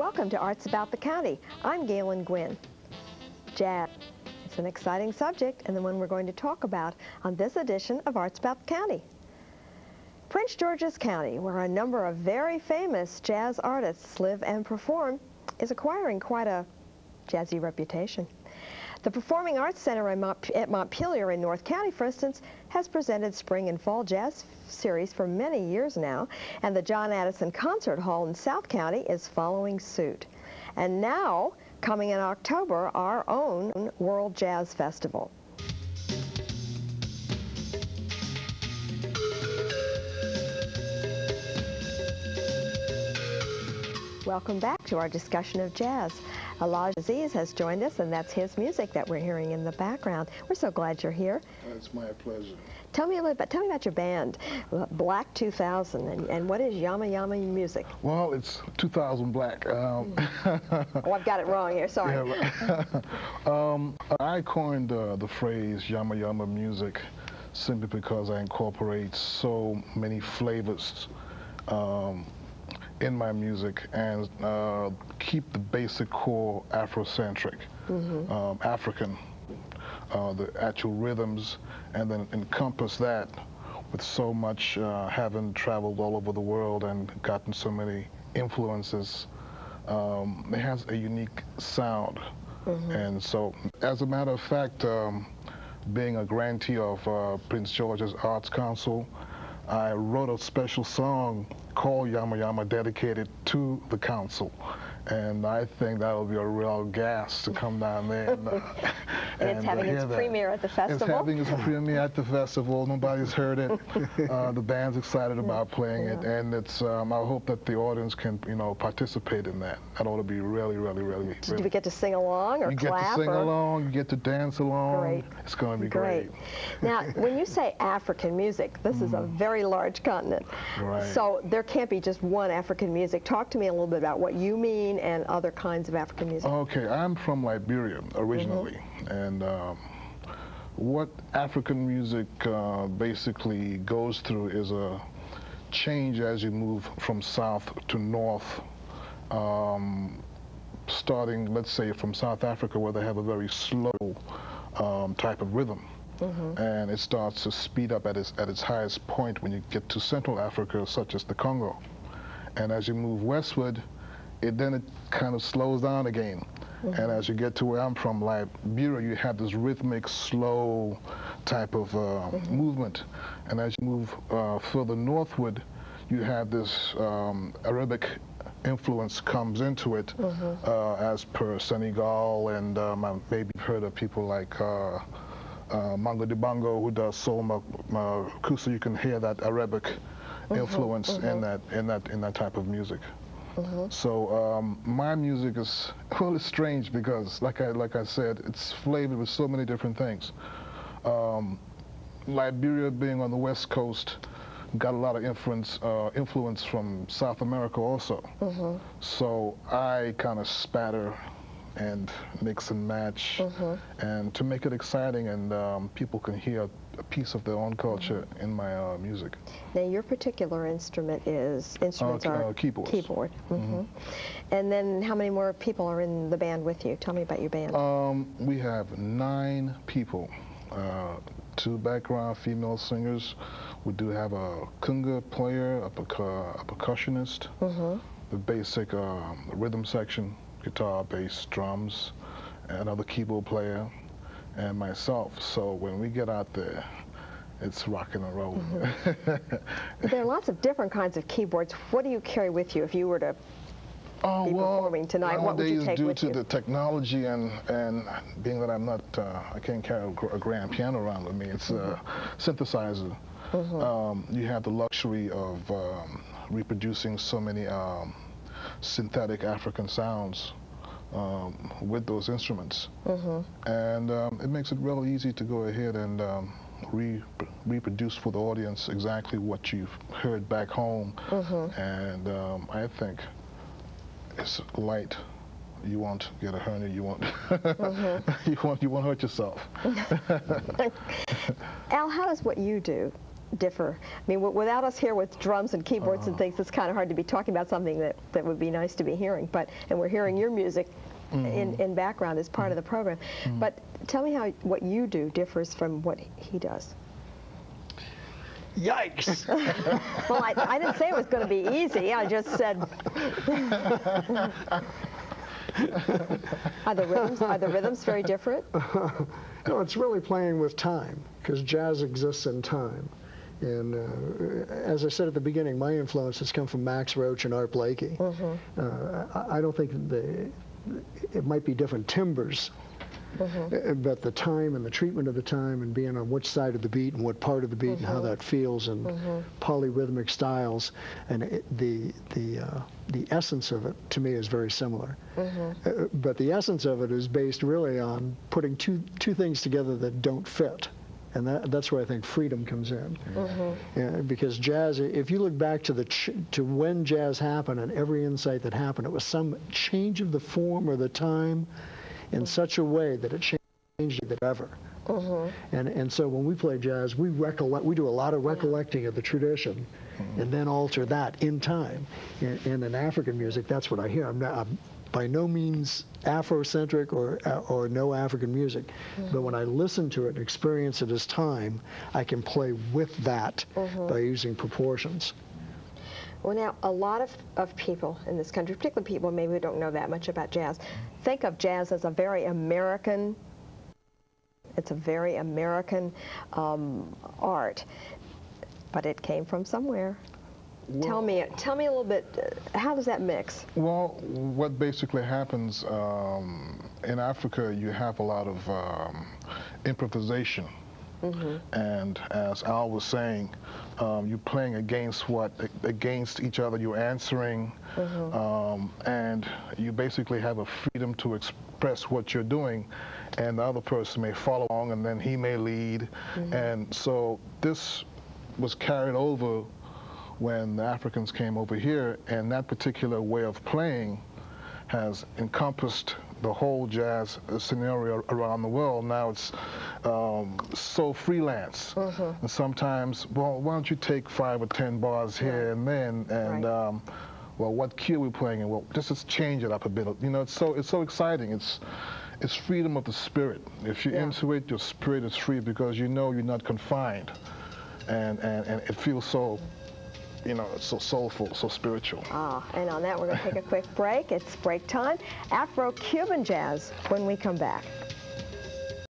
Welcome to Arts About the County. I'm Galen Gwynn. Jazz. It's an exciting subject and the one we're going to talk about on this edition of Arts About the County. Prince George's County, where a number of very famous jazz artists live and perform, is acquiring quite a jazzy reputation. The Performing Arts Center at Montpelier in North County, for instance, has presented spring and fall jazz series for many years now, and the John Addison Concert Hall in South County is following suit. And now, coming in October, our own World Jazz Festival. Welcome back to our discussion of jazz. Alhaj has joined us, and that's his music that we're hearing in the background. We're so glad you're here. It's my pleasure. Tell me about your band, Black 2000, and what is Yama Yama Music? Well, it's 2000 Black. Oh, I've got it wrong here. Sorry. Yeah, I coined the phrase Yama Yama Music simply because I incorporate so many flavors in my music and keep the basic core Afrocentric, African, the actual rhythms, and then encompass that with so much having traveled all over the world and gotten so many influences. It has a unique sound. And so, as a matter of fact, being a grantee of Prince George's Arts Council, I wrote a special song called Yama Yama dedicated to the council. And I think that'll be a real gas to come down there. And it's having its premiere at the festival? It's having its premiere at the festival. Nobody's heard it. The band's excited about playing it. And it's, I hope that the audience can, participate in that. That ought to be really. Do we get to sing along or clap? You get to sing along, you get to dance along. Great. It's going to be great. Now, when you say African music, this is a very large continent. Right. So there can't be just one African music. Talk to me a little bit about what you mean and other kinds of African music. Okay, I'm from Liberia originally, and what African music basically goes through is a change as you move from south to north, starting, let's say, from South Africa, where they have a very slow type of rhythm. And it starts to speed up at its highest point when you get to Central Africa, such as the Congo. And as you move westward, it kind of slows down again. And as you get to where I'm from, Liberia, you have this rhythmic, slow type of movement. And as you move further northward, you have this Arabic influence comes into it, as per Senegal, and maybe heard of people like Mango Dibango, who does soul makusa. You can hear that Arabic influence in that type of music. So my music is, well, it's strange because, like I said, it's flavored with so many different things. Liberia, being on the West Coast, got a lot of influence from South America also. So I kind of spatter and mix and match, and to make it exciting and people can hear a piece of their own culture in my music. Now, your particular instrument is, keyboards. Keyboard. And then how many more people are in the band with you? Tell me about your band. We have 9 people, 2 background female singers. We do have a conga player, a percussionist, the basic rhythm section, guitar, bass, drums, another keyboard player, and myself. So when we get out there, it's rocking and rolling. There are lots of different kinds of keyboards. What do you carry with you if you were to be performing tonight? What would you take with you? Due to the technology and being that I'm not, I can't carry a grand piano around with me, it's a synthesizer. You have the luxury of reproducing so many synthetic African sounds with those instruments. And it makes it real easy to go ahead and reproduce for the audience exactly what you've heard back home. And I think it's light. You won't get a hernia. You won't. you won't hurt yourself. Al, how does what you do differ? I mean, without us here with drums and keyboards and things, it's kind of hard to be talking about something that would be nice to be hearing. And we're hearing your music in background as part of the program. But tell me how what you do differs from what he does. Yikes! Well, I didn't say it was going to be easy. I just said. Are the rhythms very different? No, it's really playing with time, because jazz exists in time. And as I said at the beginning, my influences come from Max Roach and Art Blakey. I don't think it might be different timbres, but the time and the treatment of the time and being on which side of the beat and what part of the beat and how that feels and polyrhythmic styles and the essence of it to me is very similar. But the essence of it is based really on putting two things together that don't fit. And that's where I think freedom comes in. Yeah, because jazz, if you look back to when jazz happened and every insight that happened, it was some change of the form or the time in such a way that it changed it ever. And so when we play jazz, we do a lot of recollecting of the tradition and then alter that in time. And in African music, that's what I hear. I'm by no means Afrocentric or no African music, but when I listen to it and experience it as time, I can play with that by using proportions. Well, now, a lot of people in this country, particularly people maybe who don't know that much about jazz, think of jazz as a very American, it's a very American art, but it came from somewhere. Well, tell me a little bit, how does that mix? Well, what basically happens in Africa, you have a lot of improvisation. And as Al was saying, you're playing against each other, you're answering, and you basically have a freedom to express what you're doing, and the other person may follow along, and then he may lead. And so this was carried over when the Africans came over here, and that particular way of playing has encompassed the whole jazz scenario around the world. Now it's so freelance. And sometimes, well, why don't you take 5 or 10 bars here and then, and well, what key are we playing in? Well, just change it up a bit. You know, it's so exciting. It's freedom of the spirit. If you're into it, your spirit is free because you know you're not confined, and it feels so, you know, so soulful, so spiritual. And on that, we're going to take a quick break. It's break time. Afro-Cuban jazz when we come back.